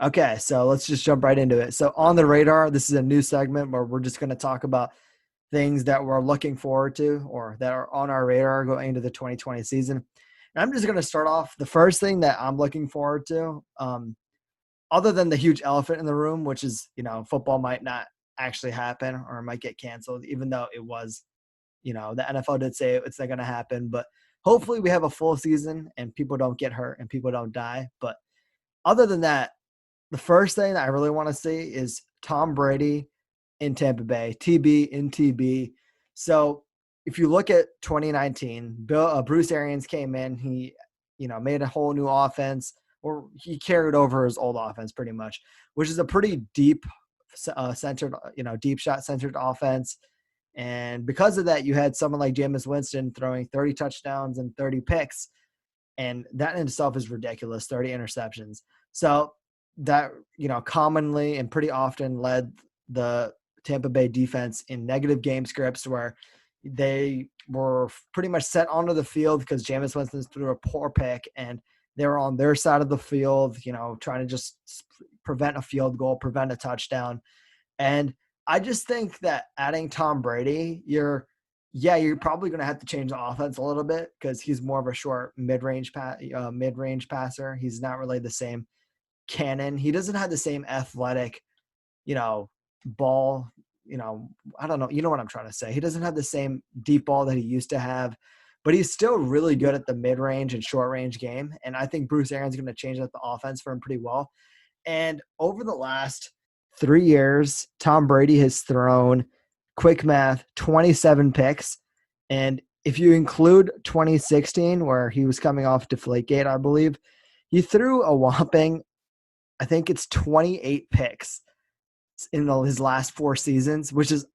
Okay, so let's just jump right into it. So on the radar, this is a new segment where we're just going to talk about things that we're looking forward to or that are on our radar going into the 2020 season. And I'm just going to start off. The first thing that I'm looking forward to, other than the huge elephant in the room, which is, football might not actually happen or it might get canceled, even though it was, the NFL did say it's not going to happen. But hopefully we have a full season and people don't get hurt and people don't die. But other than that, the first thing that I really want to see is Tom Brady in Tampa Bay, TB in TB. So if you look at 2019, Bruce Arians came in. He, made a whole new offense, or he carried over his old offense pretty much, which is a pretty deep centered, deep shot centered offense. And because of that, you had someone like Jameis Winston throwing 30 touchdowns and 30 picks. And that in itself is ridiculous, 30 interceptions. So that, commonly and pretty often led the Tampa Bay defense in negative game scripts where they were pretty much set onto the field because Jameis Winston threw a poor pick and they were on their side of the field, trying to just prevent a field goal, prevent a touchdown. And I just think that adding Tom Brady, you're probably going to have to change the offense a little bit because he's more of a short mid-range passer. He's not really the same cannon. He doesn't have the same athletic, ball, I don't know. You know what I'm trying to say? He doesn't have the same deep ball that he used to have, but he's still really good at the mid-range and short-range game. And I think Bruce Arians is going to change up the offense for him pretty well. And over the last 3 years, Tom Brady has thrown, quick math, 27 picks. And if you include 2016, where he was coming off Deflategate, I believe, he threw a whopping, I think it's 28 picks in his last 4 seasons, which is,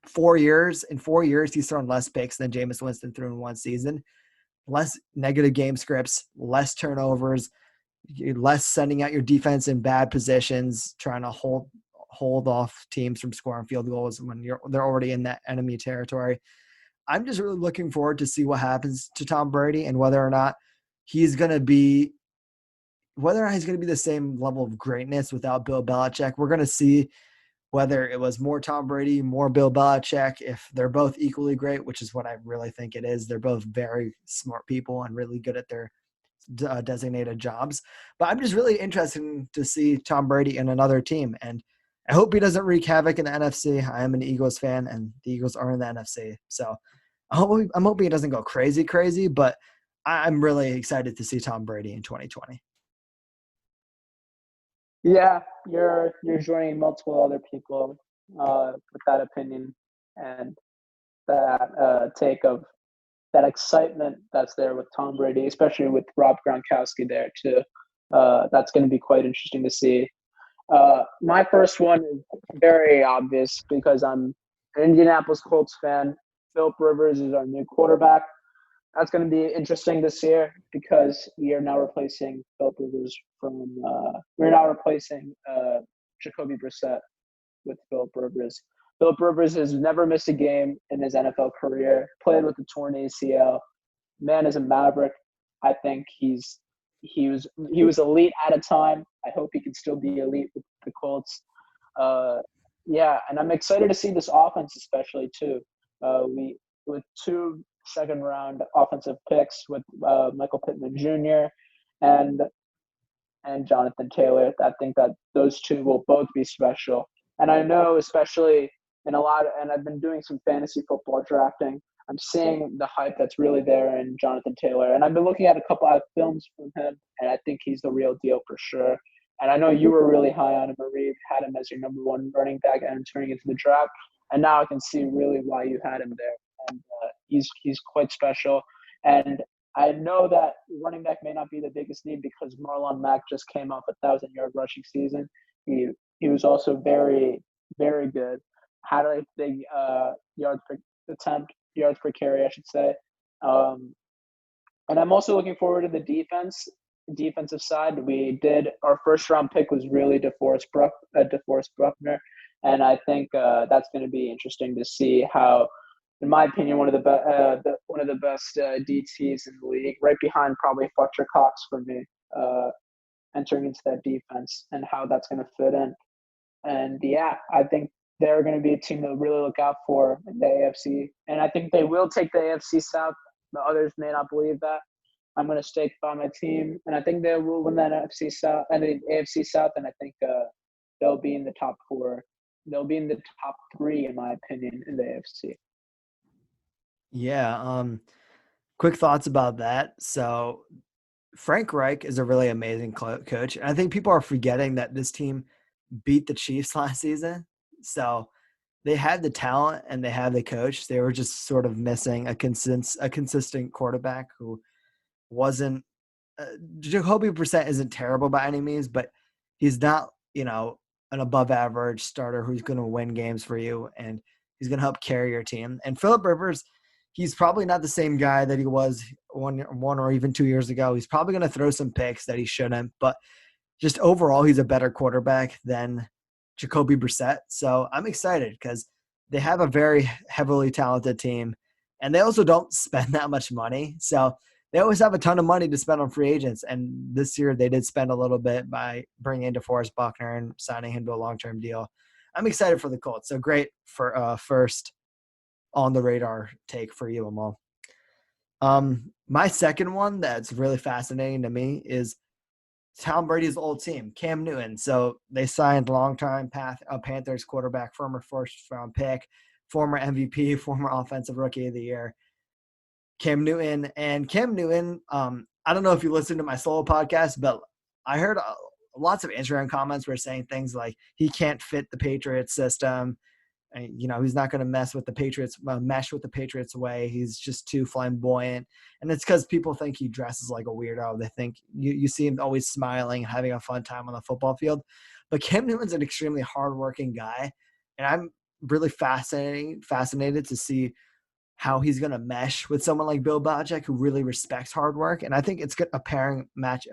4 years. In 4 years, he's thrown less picks than Jameis Winston threw in one season. Less negative game scripts, less turnovers, less sending out your defense in bad positions, trying to hold off teams from scoring field goals when they're already in that enemy territory. I'm just really looking forward to see what happens to Tom Brady and whether or not he's going to be the same level of greatness without Bill Belichick. We're going to see whether it was more Tom Brady, more Bill Belichick, if they're both equally great, which is what I really think it is. They're both very smart people and really good at their designated jobs. But I'm just really interested to see Tom Brady in another team. And I hope he doesn't wreak havoc in the NFC. I am an Eagles fan, and the Eagles are in the NFC. So I'm hoping he doesn't go crazy, but I'm really excited to see Tom Brady in 2020. Yeah, you're joining multiple other people with that opinion and that take of that excitement that's there with Tom Brady, especially with Rob Gronkowski there too. That's going to be quite interesting to see. My first one is very obvious because I'm an Indianapolis Colts fan. Philip Rivers is our new quarterback. That's going to be interesting this year because we are now replacing Philip Rivers we're now replacing Jacoby Brissett with Philip Rivers. Philip Rivers has never missed a game in his NFL career, played with a torn ACL. Man is a maverick. I think he was elite at a time. I hope he can still be elite with the Colts. And I'm excited to see this offense, especially too. We with 2 second-round offensive picks with Michael Pittman Jr. and Jonathan Taylor. I think that those 2 will both be special. And I know, especially and I've been doing some fantasy football drafting. I'm seeing the hype that's really there in Jonathan Taylor. And I've been looking at a couple of films from him, and I think he's the real deal for sure. And I know you were really high on him, Marie, had him as your number 1 running back entering into the draft. And now I can see really why you had him there. And he's quite special. And I know that running back may not be the biggest need because Marlon Mack just came off a 1,000-yard rushing season. He was also very, very good. Had a big yards per carry, I should say. And I'm also looking forward to the defensive side. Our first round pick was really DeForest Buckner, and I think that's going to be interesting to see how, in my opinion, one of the best DTs in the league, right behind probably Fletcher Cox for me. entering into that defense and how that's going to fit in. And yeah, I think they're going to be a team to really look out for in the AFC. And I think they will take the AFC South. The others may not believe that. I'm going to stake by my team, and I think they will win that AFC South and the AFC South. And I think they'll be in the top 4. They'll be in the top 3, in my opinion, in the AFC. Yeah. Quick thoughts about that. So Frank Reich is a really amazing coach. And I think people are forgetting that this team beat the Chiefs last season. So they had the talent and they had the coach. They were just sort of missing a consistent quarterback who wasn't Jacoby Brissett isn't terrible by any means, but he's not, an above average starter who's going to win games for you and he's going to help carry your team. And Phillip Rivers, he's probably not the same guy that he was one or even 2 years ago. He's probably going to throw some picks that he shouldn't, but just overall, he's a better quarterback than Jacoby Brissett. So I'm excited because they have a very heavily talented team and they also don't spend that much money. So they always have a ton of money to spend on free agents. And this year they did spend a little bit by bringing in DeForest Buckner and signing him to a long-term deal. I'm excited for the Colts. So great for first on the radar take for you, Amal. My second one that's really fascinating to me is Tom Brady's old team, Cam Newton. So they signed longtime Panthers quarterback, former first-round pick, former MVP, former offensive rookie of the year, Cam Newton. And Cam Newton, I don't know if you listened to my solo podcast, but I heard lots of Instagram comments were saying things like he can't fit the Patriots system. And, he's not going to mesh with the Patriots way. He's just too flamboyant. And it's because people think he dresses like a weirdo. They think you see him always smiling and having a fun time on the football field. But Cam Newton's an extremely hardworking guy. And I'm really fascinated to see how he's going to mesh with someone like Bill Belichick, who really respects hard work. And I think it's a pairing match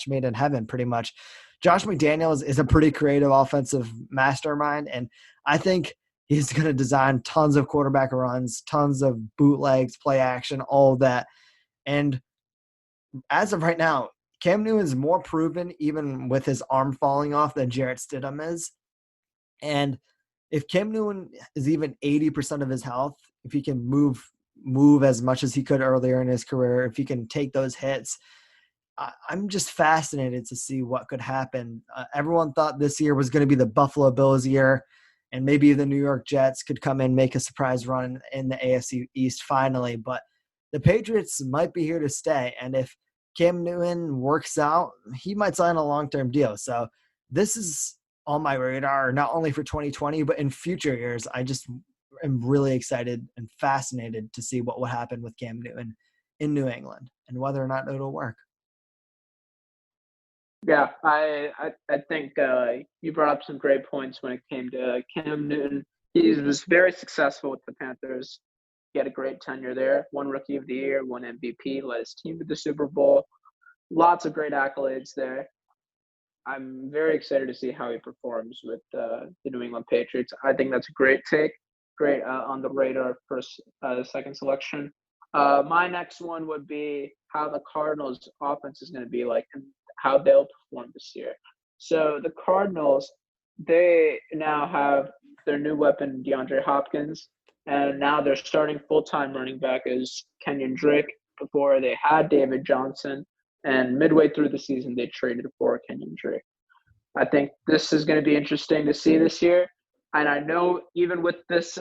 made in heaven, pretty much. Josh McDaniels is a pretty creative offensive mastermind, and I think he's going to design tons of quarterback runs, tons of bootlegs, play action, all of that. And as of right now, Cam Newton's more proven, even with his arm falling off, than Jarrett Stidham is. And if Cam Newton is even 80% of his health, if he can move as much as he could earlier in his career, if he can take those hits, I'm just fascinated to see what could happen. Everyone thought this year was going to be the Buffalo Bills year, and maybe the New York Jets could come in, make a surprise run in the AFC East finally. But the Patriots might be here to stay. And if Cam Newton works out, he might sign a long-term deal. So this is on my radar, not only for 2020, but in future years. I just am really excited and fascinated to see what will happen with Cam Newton in New England and whether or not it'll work. Yeah, I think you brought up some great points when it came to Cam Newton. He was very successful with the Panthers. He had a great tenure there. Won Rookie of the Year, won MVP, led his team to the Super Bowl. Lots of great accolades there. I'm very excited to see how he performs with the New England Patriots. I think that's a great take, great on the radar for second selection. My next one would be how the Cardinals' offense is going to be like and how they'll perform this year. So the Cardinals, they now have their new weapon, DeAndre Hopkins, and now their starting full-time running back is Kenyon Drake. Before they had David Johnson, and midway through the season, they traded for Kenyon Drake. I think this is going to be interesting to see this year. And I know even with this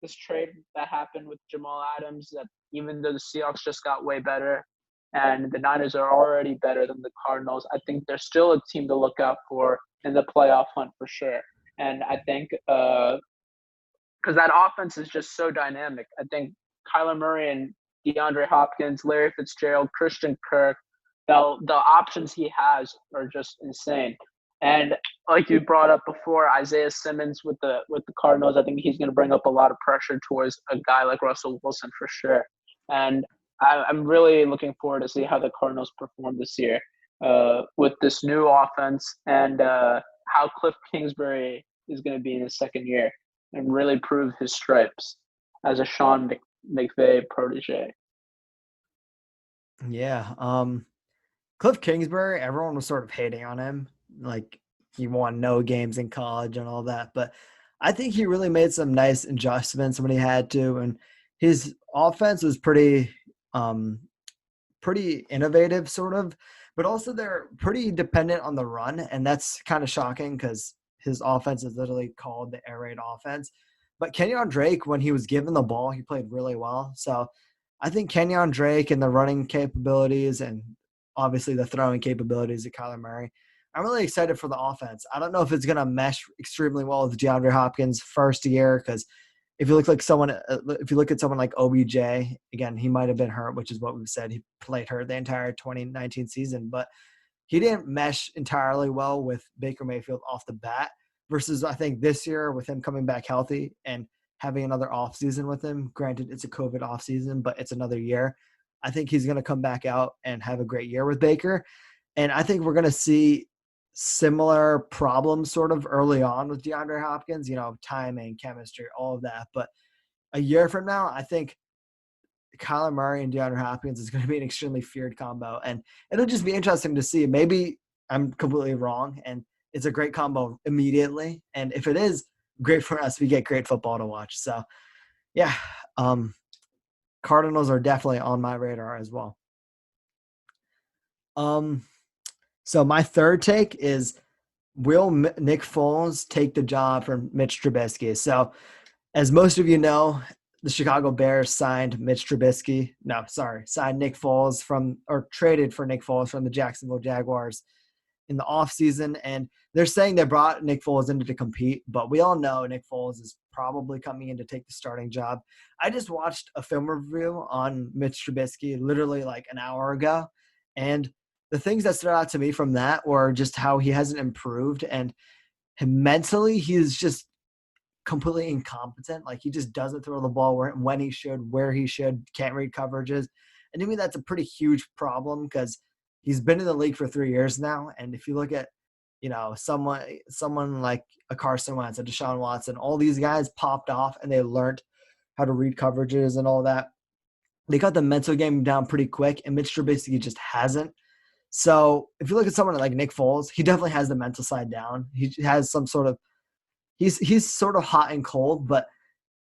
this trade that happened with Jamal Adams, that even though the Seahawks just got way better and the Niners are already better than the Cardinals, I think they're still a team to look out for in the playoff hunt for sure. And I think because that offense is just so dynamic, I think Kyler Murray and DeAndre Hopkins, Larry Fitzgerald, Christian Kirk, the options he has are just insane. And like you brought up before, Isaiah Simmons with the Cardinals, I think he's going to bring up a lot of pressure towards a guy like Russell Wilson for sure. And I'm really looking forward to see how the Cardinals perform this year with this new offense and how Cliff Kingsbury is going to be in his second year and really prove his stripes as a Sean McVay protege. Yeah. Cliff Kingsbury, everyone was sort of hating on him. Like he won no games in college and all that. But I think he really made some nice adjustments when he had to. And his offense was um, pretty innovative, sort of, but also they're pretty dependent on the run. And that's kind of shocking because his offense is literally called the air raid offense. But Kenyon Drake, when he was given the ball, he played really well. So I think Kenyon Drake and the running capabilities and obviously the throwing capabilities of Kyler Murray, I'm really excited for the offense. I don't know if it's going to mesh extremely well with DeAndre Hopkins' first year because if you look at someone like OBJ, again, he might have been hurt, which is what we've said. He played hurt the entire 2019 season, but he didn't mesh entirely well with Baker Mayfield off the bat versus I think this year with him coming back healthy and having another offseason with him. Granted, it's a COVID offseason, but it's another year. I think he's going to come back out and have a great year with Baker. And I think we're going to see similar problems sort of early on with DeAndre Hopkins, timing, chemistry, all of that. But a year from now, I think Kyler Murray and DeAndre Hopkins is going to be an extremely feared combo. And it'll just be interesting to see. Maybe I'm completely wrong and it's a great combo immediately. And if it is, great for us. We get great football to watch. So, yeah, Cardinals are definitely on my radar as well. So my third take is, will Nick Foles take the job from Mitch Trubisky? So, as most of you know, the Chicago Bears signed Nick Foles traded for Nick Foles from the Jacksonville Jaguars in the offseason. And they're saying they brought Nick Foles in to compete, but we all know Nick Foles is probably coming in to take the starting job. I just watched a film review on Mitch Trubisky literally like an hour ago. And the things that stood out to me from that were just how he hasn't improved. And mentally, he's just completely incompetent. Like he just doesn't throw the ball when he should, where he should, can't read coverages. And to me, that's a pretty huge problem because he's been in the league for 3 years now. And if you look at, someone like a Carson Wentz, a Deshaun Watson, all these guys popped off and they learned how to read coverages and all that. They got the mental game down pretty quick, and Mitch Trubisky just hasn't. So if you look at someone like Nick Foles, he definitely has the mental side down. He has some sort of he's sort of hot and cold, but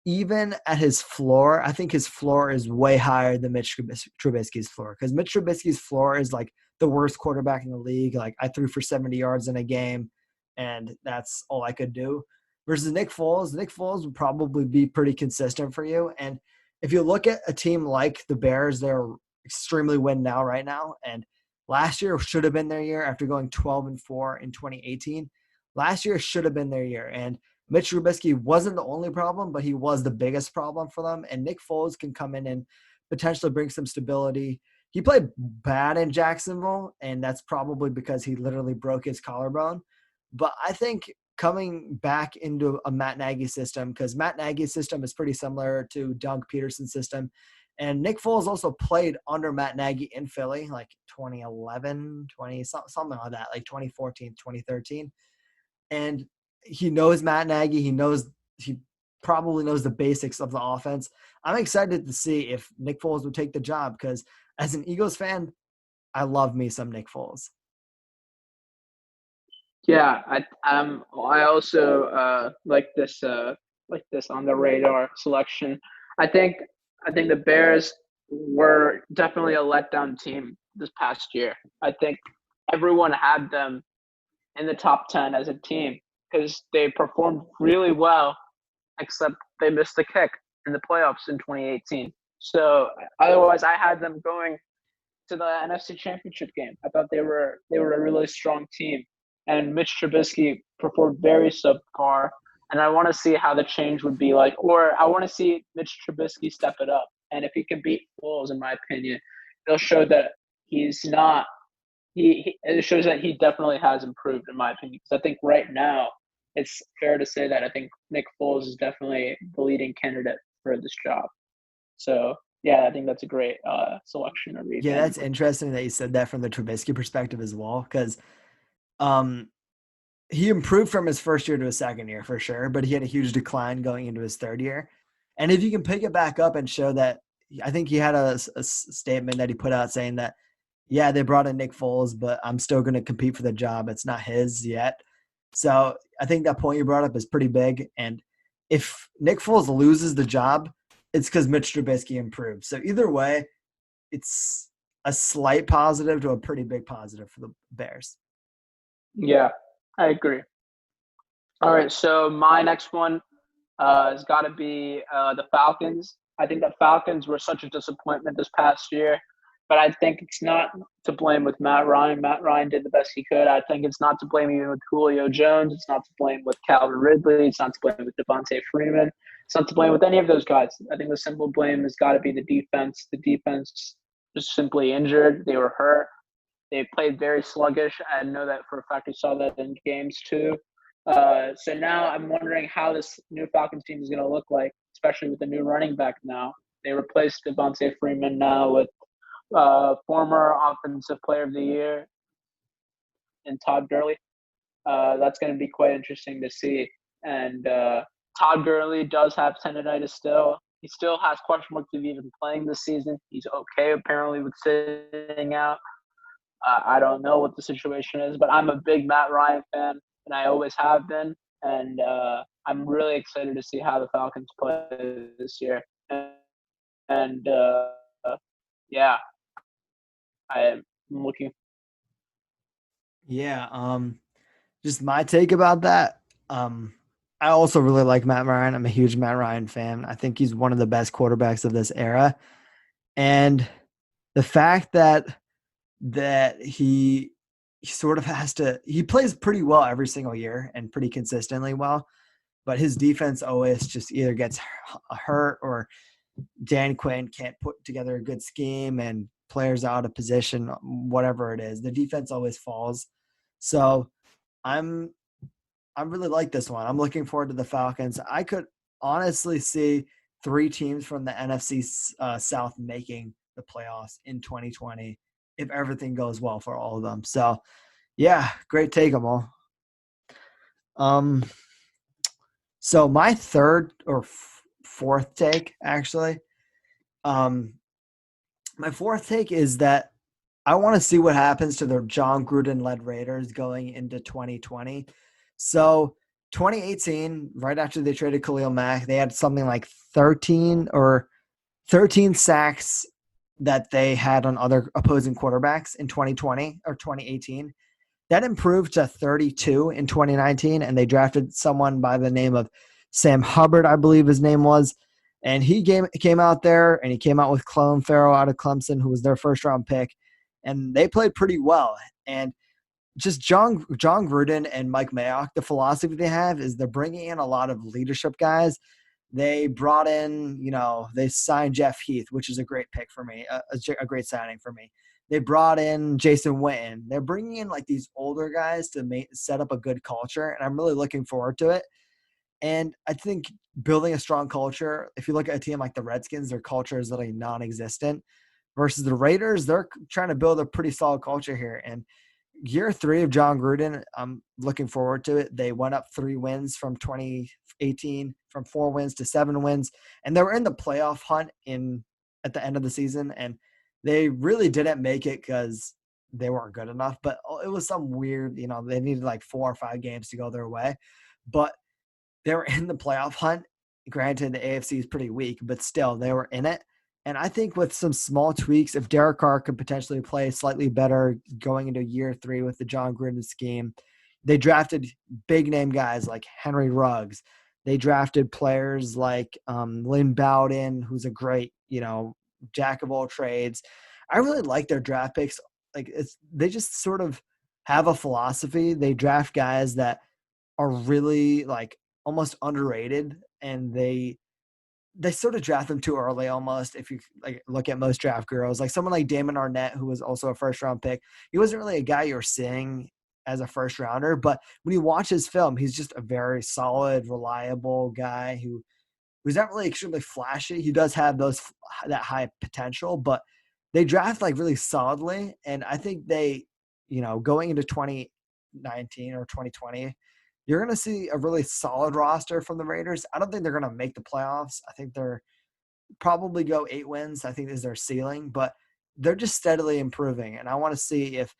even at his floor, I think his floor is way higher than Mitch Trubisky's floor because Mitch Trubisky's floor is like the worst quarterback in the league. Like I threw for 70 yards in a game, and that's all I could do. Versus Nick Foles would probably be pretty consistent for you. And if you look at a team like the Bears, they're extremely win now right now. And last year should have been their year after going 12-4 in 2018. Last year should have been their year. And Mitch Trubisky wasn't the only problem, but he was the biggest problem for them. And Nick Foles can come in and potentially bring some stability. He played bad in Jacksonville, and that's probably because he literally broke his collarbone. But I think coming back into a Matt Nagy system, because Matt Nagy's system is pretty similar to Doug Peterson's system. And Nick Foles also played under Matt Nagy in Philly, like 2011, something like that, like 2014, 2013. And he knows Matt Nagy. He probably knows the basics of the offense. I'm excited to see if Nick Foles would take the job because as an Eagles fan, I love me some Nick Foles. Yeah, I also like this on the radar selection. I think the Bears were definitely a letdown team this past year. I think everyone had them in the top 10 as a team because they performed really well, except they missed the kick in the playoffs in 2018. So otherwise, I had them going to the NFC Championship game. I thought they were a really strong team, and Mitch Trubisky performed very subpar. And I want to see how the change would be like, or I want to see Mitch Trubisky step it up. And if he can beat Foles, in my opinion, it'll show that he's not. It shows that he definitely has improved, in my opinion. Because I think right now, it's fair to say that I think Nick Foles is definitely the leading candidate for this job. So yeah, I think that's a great selection to read. Yeah, that's interesting that you said that from the Trubisky perspective as well, because he improved from his first year to his second year for sure, but he had a huge decline going into his third year. And if you can pick it back up and show that, I think he had a statement that he put out saying that Yeah, they brought in Nick Foles, but I'm still going to compete for the job. It's not his yet. So I think that point you brought up is pretty big. And if Nick Foles loses the job, it's because Mitch Trubisky improved. So either way, it's a slight positive to a pretty big positive for the Bears. Yeah, I agree. All right, so my next one has got to be the Falcons. I think the Falcons were such a disappointment this past year, but I think it's not to blame with Matt Ryan. Matt Ryan did the best he could. I think it's not to blame even with Julio Jones. It's not to blame with Calvin Ridley. It's not to blame with Devontae Freeman. It's not to blame with any of those guys. I think the simple blame has got to be the defense. The defense just simply injured. They were hurt. They played very sluggish. I know that for a fact. We saw that in games too. So now I'm wondering how this new Falcons team is going to look like, especially with the new running back now. They replaced Devontae Freeman now with former Offensive Player of the Year in Todd Gurley. That's going to be quite interesting to see. And Todd Gurley does have tendonitis still. He still has question marks of even playing this season. He's okay apparently with sitting out. I don't know what the situation is, but I'm a big Matt Ryan fan, and I always have been. And I'm really excited to see how the Falcons play this year. And yeah, I am looking. Yeah. Just my take about that. I also really like Matt Ryan. I'm a huge Matt Ryan fan. I think he's one of the best quarterbacks of this era. And the fact that he sort of has to he plays pretty well every single year and pretty consistently well, but his defense always just either gets hurt or Dan Quinn can't put together a good scheme and players out of position, whatever it is. The defense always falls. So I'm I really like this one. I'm looking forward to the Falcons. I could honestly see three teams from the NFC South making the playoffs in 2020 if everything goes well for all of them. So, yeah, great take, Amal. Um, so my third or fourth take, actually, um, my fourth take is that I want to see what happens to the John Gruden led Raiders going into 2020. So 2018, right after they traded Khalil Mack, they had something like 13 sacks that they had on other opposing quarterbacks in 2020 or 2018. That improved to 32 in 2019, and they drafted someone by the name of Sam Hubbard, I believe his name was. And he came out there, and he came out with Clelin Ferrell out of Clemson, who was their first-round pick. And they played pretty well. And just John Gruden and Mike Mayock, the philosophy they have is they're bringing in a lot of leadership guys. They brought in, they signed Jeff Heath, which is a great pick for me, a great signing for me. They brought in Jason Witten. They're bringing in like these older guys to set up a good culture, and I'm really looking forward to it. And I think building a strong culture, if you look at a team like the Redskins, their culture is literally non-existent versus the Raiders. They're trying to build a pretty solid culture here. And year 3 of John Gruden, I'm looking forward to it. They went up 3 wins from 2018, from 4 wins to 7 wins, and they were in the playoff hunt at the end of the season, and they really didn't make it because they weren't good enough. But it was some weird, they needed like 4 or 5 games to go their way, but they were in the playoff hunt. Granted, the AFC is pretty weak, but still, they were in it. And I think with some small tweaks, if Derek Carr could potentially play slightly better going into year 3 with the John Gruden scheme, they drafted big name guys like Henry Ruggs. They drafted players like Lynn Bowden, who's a great, jack of all trades. I really like their draft picks. They just sort of have a philosophy. They draft guys that are really like almost underrated, and they sort of draft them too early almost. If you like look at most draft girls, like someone like Damon Arnett, who was also a first round pick, he wasn't really a guy you're seeing as a first rounder, but when you watch his film, he's just a very solid, reliable guy who's not really extremely flashy. He does have that high potential, but they draft like really solidly. And I think they, going into 2019 or 2020, you're going to see a really solid roster from the Raiders. I don't think they're going to make the playoffs. I think they're probably go 8 wins, I think is their ceiling, but they're just steadily improving. And I want to see if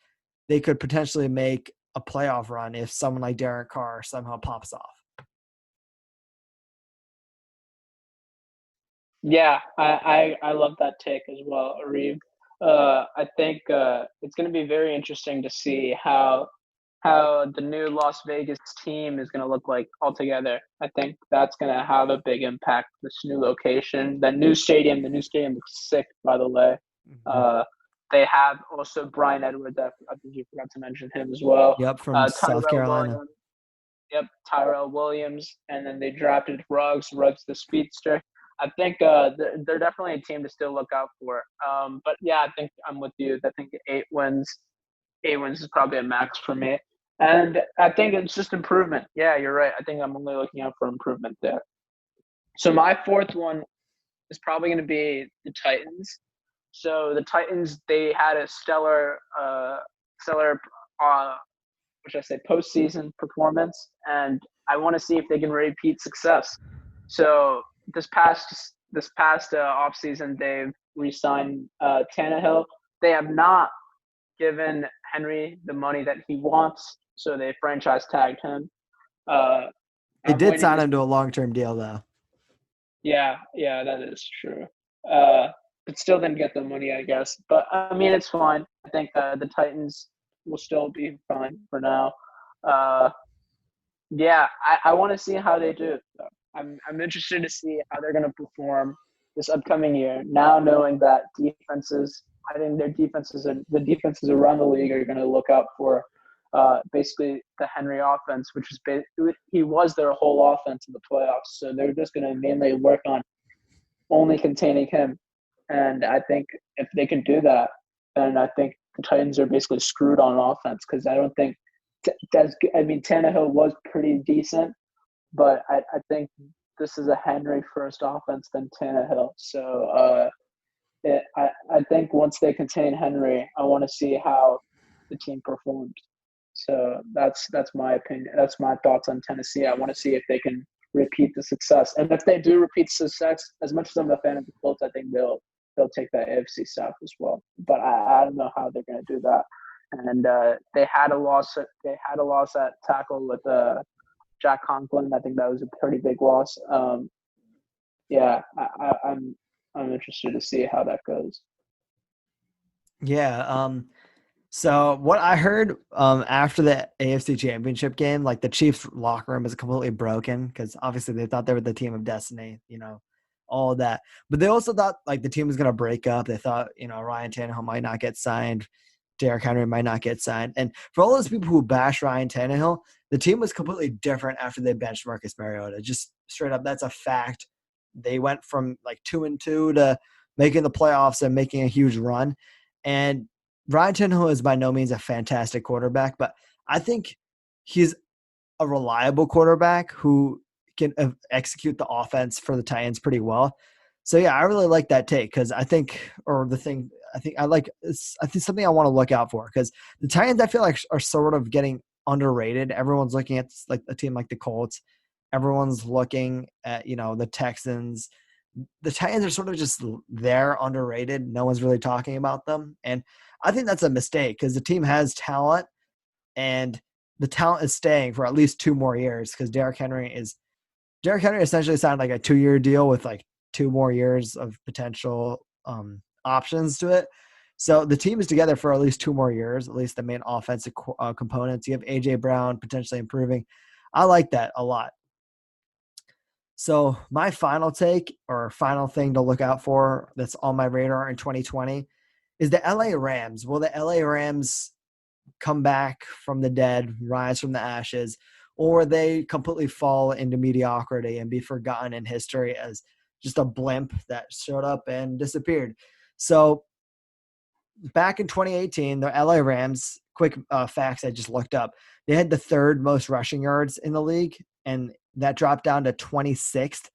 they could potentially make a playoff run if someone like Derek Carr somehow pops off. Yeah, I love that take as well, Arif. I think it's going to be very interesting to see how the new Las Vegas team is going to look like altogether. I think that's going to have a big impact. This new location, the new stadium looks sick, by the way. Mm-hmm. Uh, they have also Brian Edwards. I think you forgot to mention him as well. Yep, from South Tyrell Carolina. Williams. Yep, Tyrell Williams, and then they drafted Ruggs the speedster. I think they're definitely a team to still look out for. But yeah, I think I'm with you. I think 8 wins, 8 wins is probably a max for me. And I think it's just improvement. Yeah, you're right. I think I'm only looking out for improvement there. So my fourth one is probably going to be the Titans. So the Titans, they had a stellar, what should I say, postseason performance, and I want to see if they can repeat success. So this past offseason, they've re-signed Tannehill. They have not given Henry the money that he wants, so they franchise tagged him. Uh, They I'm did waiting sign to. him to a long-term deal, though. Yeah, that is true. Uh, but still didn't get the money, I guess. But I mean, it's fine. I think the Titans will still be fine for now. Uh, yeah, I want to see how they do. I'm interested to see how they're going to perform this upcoming year. Now knowing that defenses, I think the defenses around the league are going to look out for basically the Henry offense, which is he was their whole offense in the playoffs. So they're just going to mainly work on only containing him. And I think if they can do that, then I think the Titans are basically screwed on offense because I don't think Tannehill was pretty decent, but I think this is a Henry first offense than Tannehill. So I think once they contain Henry, I want to see how the team performs. So that's my opinion. That's my thoughts on Tennessee. I want to see if they can repeat the success, and if they do repeat success, as much as I'm a fan of the Colts, I think they'll take that AFC South as well. But I don't know how they're going to do that. And they had a loss. They had a loss at tackle with Jack Conklin. I think that was a pretty big loss. Yeah, I'm interested to see how that goes. Yeah. So what I heard after the AFC Championship game, like the Chiefs locker room is completely broken because obviously they thought they were the team of destiny, all of that. But they also thought like the team was going to break up. They thought, Ryan Tannehill might not get signed. Derrick Henry might not get signed. And for all those people who bash Ryan Tannehill, the team was completely different after they benched Marcus Mariota. Just straight up, that's a fact. They went from like 2-2 to making the playoffs and making a huge run. And Ryan Tannehill is by no means a fantastic quarterback, but I think he's a reliable quarterback who can execute the offense for the Titans pretty well. So yeah, I really like that take because I think something I want to look out for because the Titans I feel like are sort of getting underrated. Everyone's looking at like a team like the Colts. Everyone's looking at the Texans. The Titans are sort of just there underrated. No one's really talking about them, and I think that's a mistake because the team has talent, and the talent is staying for at least 2 more years because Derrick Henry essentially signed like a 2-year deal with like 2 more years of potential options to it. So the team is together for at least 2 more years, at least the main offensive components. You have AJ Brown potentially improving. I like that a lot. So my final take or final thing to look out for that's on my radar in 2020 is the LA Rams. Will the LA Rams come back from the dead, rise from the ashes, or they completely fall into mediocrity and be forgotten in history as just a blimp that showed up and disappeared? So back in 2018, the LA Rams, quick facts I just looked up, they had the third most rushing yards in the league, and that dropped down to 26th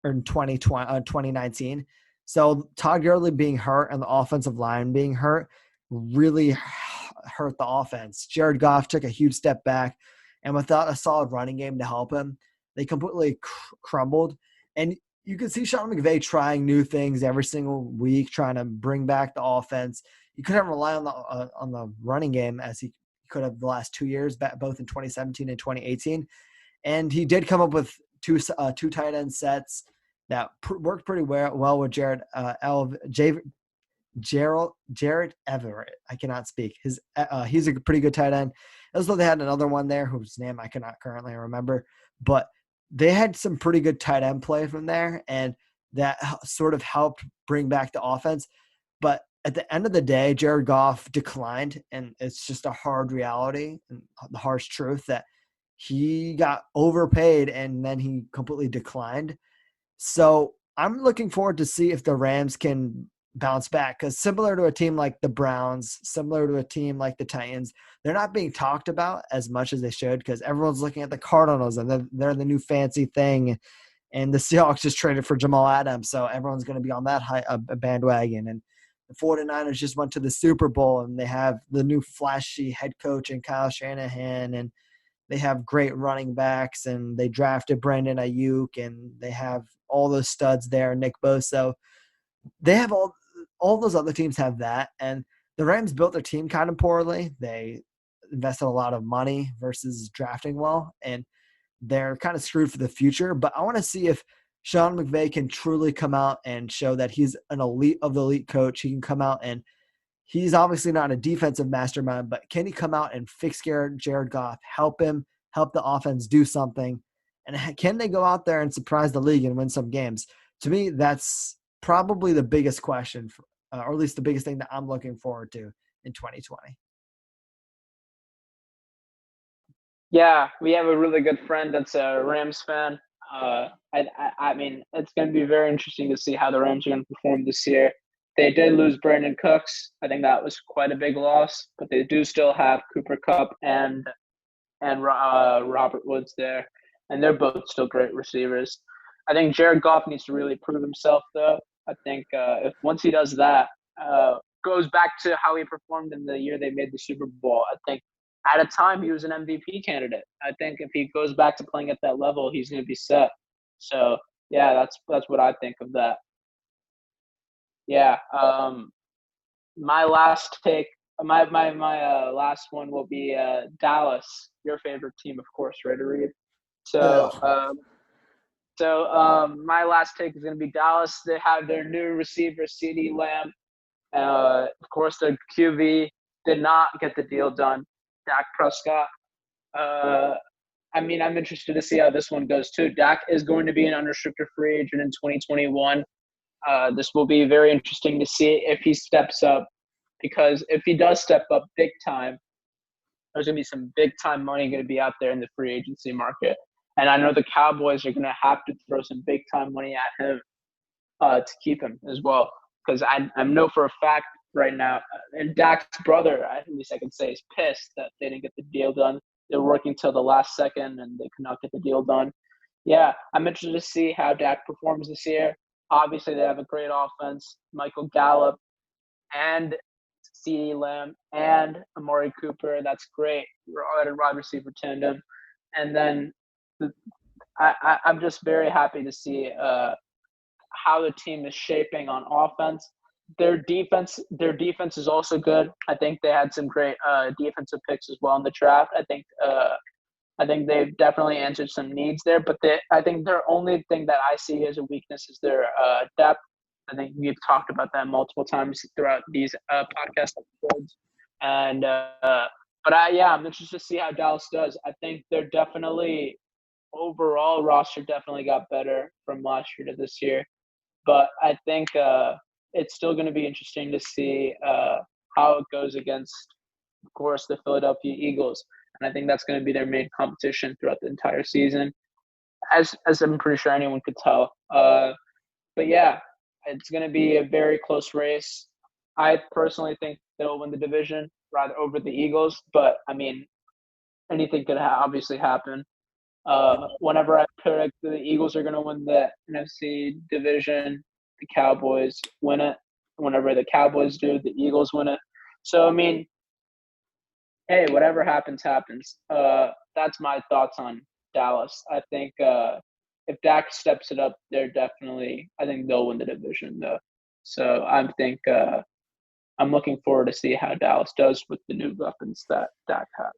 in 2019. So Todd Gurley being hurt and the offensive line being hurt really hurt the offense. Jared Goff took a huge step back, and without a solid running game to help him, they completely crumbled. And you can see Sean McVay trying new things every single week, trying to bring back the offense. He couldn't rely on the running game as he could have the last 2 years, both in 2017 and 2018. And he did come up with two tight end sets that worked pretty well with Jared Everett. I cannot speak. He's a pretty good tight end. As though they had another one there whose name I cannot currently remember, but they had some pretty good tight end play from there, and that sort of helped bring back the offense. But at the end of the day, Jared Goff declined, and it's just a hard reality and the harsh truth that he got overpaid and then he completely declined. So I'm looking forward to see if the Rams can bounce back, because similar to a team like the Browns, similar to a team like the Titans, they're not being talked about as much as they should because everyone's looking at the Cardinals and they're the new fancy thing. And the Seahawks just traded for Jamal Adams, so everyone's going to be on that bandwagon. And the 49ers just went to the Super Bowl, and they have the new flashy head coach and Kyle Shanahan, and they have great running backs, and they drafted Brandon Ayuk, and they have all those studs there, Nick Bosa. They have all those other teams have that, and the Rams built their team kind of poorly. They invested a lot of money versus drafting well, and they're kind of screwed for the future. But I want to see if Sean McVay can truly come out and show that he's an elite of the elite coach. He can come out, and he's obviously not a defensive mastermind, but can he come out and fix Jared Goff, help the offense do something? And can they go out there and surprise the league and win some games? To me, that's probably the biggest question, or at least the biggest thing that I'm looking forward to in 2020. Yeah, we have a really good friend that's a Rams fan. I mean, it's going to be very interesting to see how the Rams are going to perform this year. They did lose Brandon Cooks. I think that was quite a big loss, but they do still have Cooper Kupp and Robert Woods there, and they're both still great receivers. I think Jared Goff needs to really prove himself, though. I think if once he does that, goes back to how he performed in the year they made the Super Bowl. I think at a time he was an MVP candidate. I think if he goes back to playing at that level, he's going to be set. So yeah, that's what I think of that. Yeah. My last take, my last one will be Dallas, your favorite team, of course, right, Reed. So Ugh. my last take is going to be Dallas. They have their new receiver, CeeDee Lamb. Of course, their QB did not get the deal done. Dak Prescott. Uh, I mean, I'm interested to see how this one goes too. Dak is going to be an unrestricted free agent in 2021. This will be very interesting to see if he steps up, because if he does step up big time, there's going to be some big time money going to be out there in the free agency market. And I know the Cowboys are going to have to throw some big time money at him to keep him as well. Because I know for a fact right now, and Dak's brother, at least I can say, is pissed that they didn't get the deal done. They're working till the last second and they could not get the deal done. Yeah, I'm interested to see how Dak performs this year. Obviously, they have a great offense. Michael Gallup and CeeDee Lamb and Amari Cooper. That's great. Wide receiver tandem. And then I'm just very happy to see how the team is shaping on offense. Their defense is also good. I think they had some great defensive picks as well in the draft. I think they've definitely answered some needs there, but I think their only thing that I see as a weakness is their depth. I think we've talked about that multiple times throughout these podcast episodes. And I'm interested to see how Dallas does. I think they're definitely overall roster definitely got better from last year to this year, but I think it's still going to be interesting to see how it goes against, of course, the Philadelphia Eagles. And I think that's going to be their main competition throughout the entire season, as I'm pretty sure anyone could tell. But yeah, it's going to be a very close race. I personally think they'll win the division rather over the Eagles, but I mean, anything could obviously happen. Whenever I predict the Eagles are going to win the NFC division, the Cowboys win it. Whenever the Cowboys do, the Eagles win it. So, I mean, hey, whatever happens, happens. That's my thoughts on Dallas. I think if Dak steps it up, they're definitely. I think they'll win the division though. So I think I'm looking forward to see how Dallas does with the new weapons that Dak has.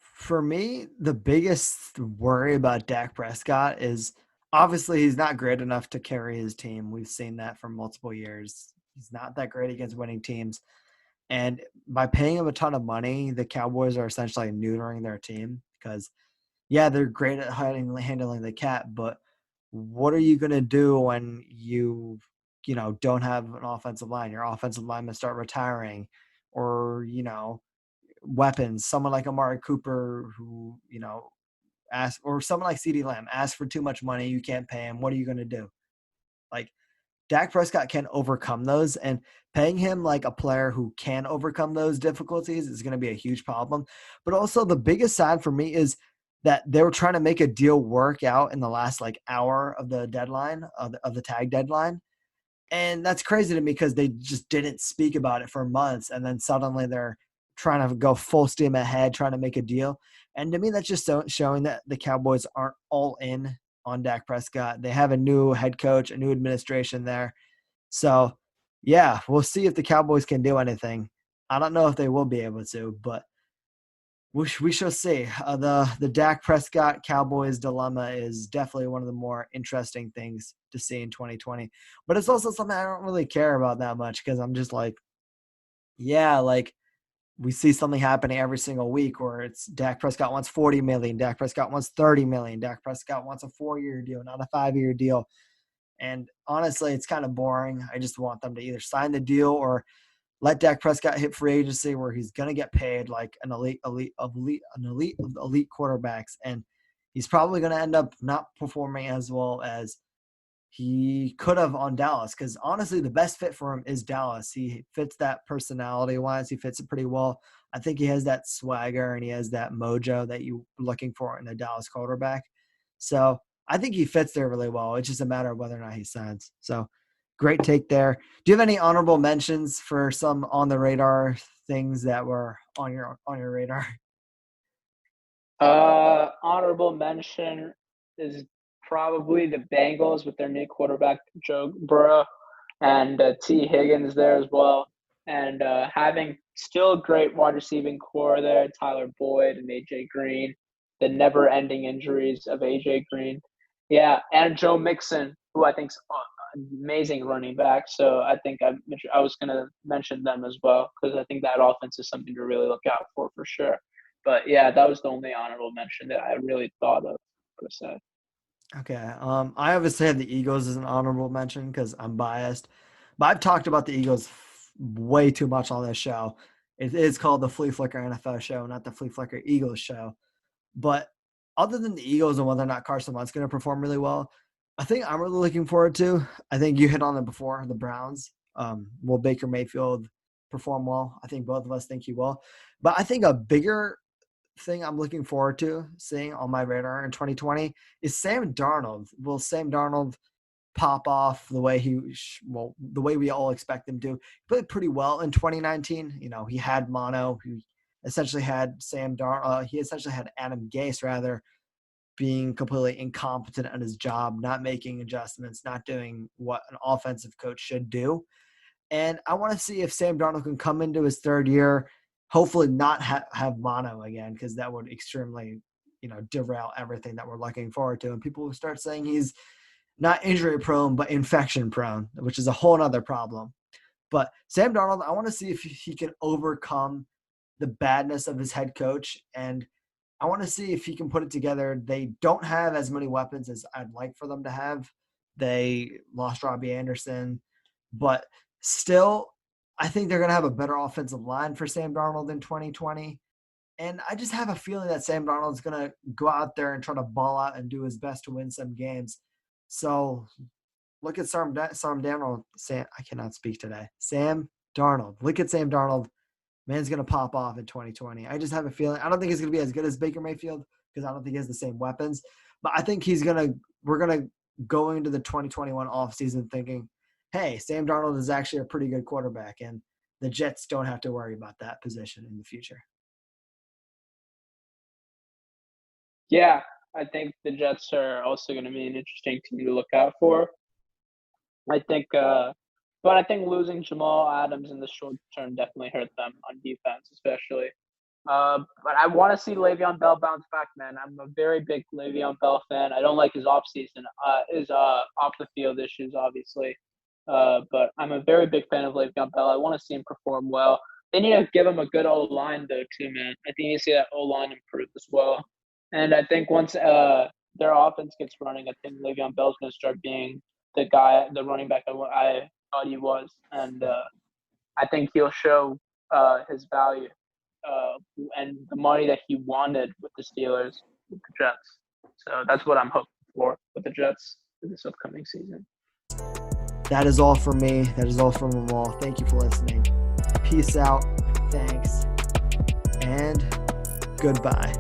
For me, the biggest worry about Dak Prescott is obviously he's not great enough to carry his team. We've seen that for multiple years. He's not that great against winning teams. And by paying him a ton of money, the Cowboys are essentially neutering their team because, yeah, they're great at handling the cap, but what are you going to do when don't have an offensive line? Your offensive linemen start retiring or, weapons, someone like Amari Cooper who, ask, or someone like CeeDee Lamb asks for too much money, you can't pay him. What are you going to do? Like Dak Prescott can overcome those, and paying him like a player who can overcome those difficulties is going to be a huge problem. But also the biggest side for me is that they were trying to make a deal work out in the last like hour of the deadline of the tag deadline. And that's crazy to me because they just didn't speak about it for months. And then suddenly they're trying to go full steam ahead, trying to make a deal. And to me, that's just showing that the Cowboys aren't all in on Dak Prescott. They have a new head coach, a new administration there. So, yeah, we'll see if the Cowboys can do anything. I don't know if they will be able to, but we shall see. The Dak Prescott Cowboys dilemma is definitely one of the more interesting things to see in 2020. But it's also something I don't really care about that much because I'm just like, yeah, like we see something happening every single week where it's Dak Prescott wants 40 million, Dak Prescott wants 30 million, Dak Prescott wants a 4-year deal, not a 5-year deal. And honestly, it's kind of boring. I just want them to either sign the deal or let Dak Prescott hit free agency where he's going to get paid like an elite of elite quarterbacks. And he's probably going to end up not performing as well as he could have on Dallas. Because honestly, the best fit for him is Dallas. He fits that personality wise. He fits it pretty well. I think he has that swagger and he has that mojo that you're looking for in a Dallas quarterback. So I think he fits there really well. It's just a matter of whether or not he signs. So great take there. Do you have any honorable mentions for some on the radar things that were on your radar? Honorable mention is probably the Bengals with their new quarterback Joe Burrow and T Higgins there as well, and having still great wide receiving core there, Tyler Boyd and AJ Green, the never-ending injuries of AJ Green, yeah, and Joe Mixon, who I think's amazing running back. So I think I was going to mention them as well because I think that offense is something to really look out for sure. But yeah, that was the only honorable mention that I really thought of per se. Okay. I obviously had the Eagles as an honorable mention because I'm biased, but I've talked about the Eagles way too much on this show. It is called the Fleaflicker NFL Show, not the Fleaflicker Eagles Show. But other than the Eagles and whether or not Carson Wentz going to perform really well, I think I'm really looking forward to. I think you hit on it before, the Browns. Will Baker Mayfield perform well? I think both of us think he will. But I think a bigger thing I'm looking forward to seeing on my radar in 2020 is Sam Darnold. Will Sam Darnold pop off the way the way we all expect him to? He played pretty well in 2019. He had mono. He essentially had he essentially had Adam Gase rather being completely incompetent at his job, not making adjustments, not doing what an offensive coach should do. And I want to see if Sam Darnold can come into his third year, hopefully not have mono again, because that would extremely, derail everything that we're looking forward to. And people will start saying he's not injury prone, but infection prone, which is a whole other problem. But Sam Darnold, I want to see if he can overcome the badness of his head coach. And I want to see if he can put it together. They don't have as many weapons as I'd like for them to have. They lost Robbie Anderson, but still, I think they're going to have a better offensive line for Sam Darnold in 2020. And I just have a feeling that Sam Darnold's going to go out there and try to ball out and do his best to win some games. So look at Sam Darnold. I cannot speak today. Sam Darnold. Look at Sam Darnold. Man's going to pop off in 2020. I just have a feeling. I don't think he's going to be as good as Baker Mayfield because I don't think he has the same weapons. But I think we're going to go into the 2021 offseason thinking, hey, Sam Darnold is actually a pretty good quarterback, and the Jets don't have to worry about that position in the future. Yeah, I think the Jets are also going to be an interesting team to look out for. I think, but I think losing Jamal Adams in the short term definitely hurt them on defense, especially. But I want to see Le'Veon Bell bounce back, man. I'm a very big Le'Veon Bell fan. I don't like his offseason, his off the field issues, obviously. But I'm a very big fan of Le'Veon Bell. I want to see him perform well. They need to give him a good O-line, though, too, man. I think you see that O-line improve as well. And I think once their offense gets running, I think Le'Veon Bell's going to start being the guy, the running back I thought he was. And I think he'll show his value and the money that he wanted with the Steelers, with the Jets. So that's what I'm hoping for with the Jets for this upcoming season. That is all from me. That is all from them all. Thank you for listening. Peace out. Thanks. And goodbye.